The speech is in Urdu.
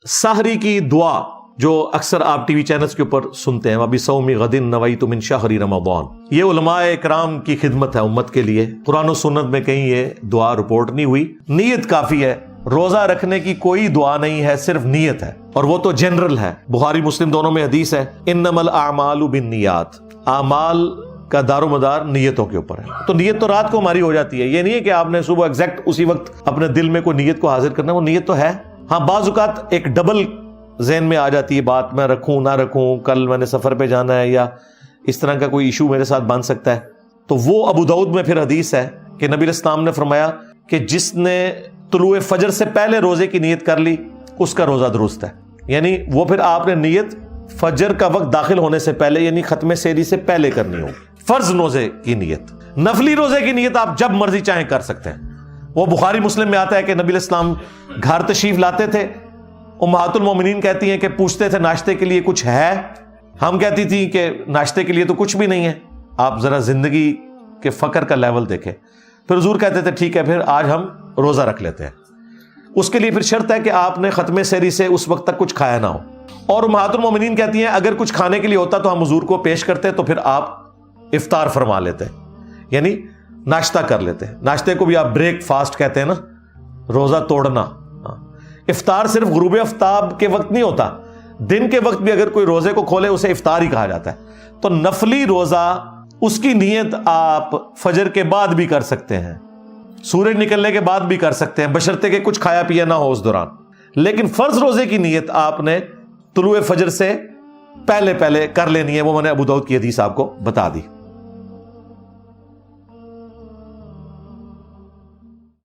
سحری کی دعا جو اکثر آپ ٹی وی چینلز کے اوپر سنتے ہیں، وَبِصَوْمِ غَدٍ نَوَيْتُ مِنْ شَهْرِ رَمَضَانَ، یہ علماء اکرام کی خدمت ہے امت کے لیے۔ قرآن و سنت میں کہیں یہ دعا رپورٹ نہیں ہوئی۔ نیت کافی ہے، روزہ رکھنے کی کوئی دعا نہیں ہے، صرف نیت ہے، اور وہ تو جنرل ہے۔ بخاری مسلم دونوں میں حدیث ہے، انما الاعمال بالنیات، اعمال کا دار و مدار نیتوں کے اوپر ہے۔ تو نیت تو رات کو ہماری ہو جاتی ہے، یہ نہیں ہے کہ آپ نے صبح ایگزیکٹ اسی وقت اپنے دل میں کوئی نیت کو حاضر کرنا، وہ نیت تو ہے۔ ہاں بعض اوقات ایک ڈبل ذہن میں آ جاتی ہے بات، میں رکھوں نہ رکھوں، کل میں نے سفر پہ جانا ہے، یا اس طرح کا کوئی ایشو میرے ساتھ بن سکتا ہے، تو وہ ابو داؤد میں پھر حدیث ہے کہ نبی علیہ السلام نے فرمایا کہ جس نے طلوع فجر سے پہلے روزے کی نیت کر لی اس کا روزہ درست ہے۔ یعنی وہ پھر آپ نے نیت فجر کا وقت داخل ہونے سے پہلے، یعنی ختم سحری سے پہلے کرنی ہوگی۔ فرض روزے کی نیت، نفلی روزے کی نیت آپ جب مرضی چاہیں کر سکتے ہیں۔ وہ بخاری مسلم میں آتا ہے کہ نبی علیہ السلام گھر تشریف لاتے تھے، امہات المومنین کہتی ہیں کہ پوچھتے تھے ناشتے کے لیے کچھ ہے؟ ہم کہتی تھی کہ ناشتے کے لیے تو کچھ بھی نہیں ہے، آپ ذرا زندگی کے فقر کا لیول دیکھیں۔ پھر حضور کہتے تھے ٹھیک ہے، پھر آج ہم روزہ رکھ لیتے ہیں۔ اس کے لیے پھر شرط ہے کہ آپ نے ختم سحری سے اس وقت تک کچھ کھایا نہ ہو، اور امہات المومنین کہتی ہیں اگر کچھ کھانے کے لیے ہوتا تو ہم حضور کو پیش کرتے، تو پھر آپ افطار فرما لیتے، یعنی ناشتہ کر لیتے۔ ناشتے کو بھی آپ بریک فاسٹ کہتے ہیں نا، روزہ توڑنا۔ افطار صرف غروب آفتاب کے وقت نہیں ہوتا، دن کے وقت بھی اگر کوئی روزے کو کھولے اسے افطار ہی کہا جاتا ہے۔ تو نفلی روزہ اس کی نیت آپ فجر کے بعد بھی کر سکتے ہیں، سورج نکلنے کے بعد بھی کر سکتے ہیں، بشرطے کہ کچھ کھایا پیا نہ ہو اس دوران۔ لیکن فرض روزے کی نیت آپ نے طلوع فجر سے پہلے کر لینی ہے، وہ میں نے ابو داؤد کی حدیث آپ کو بتا دی۔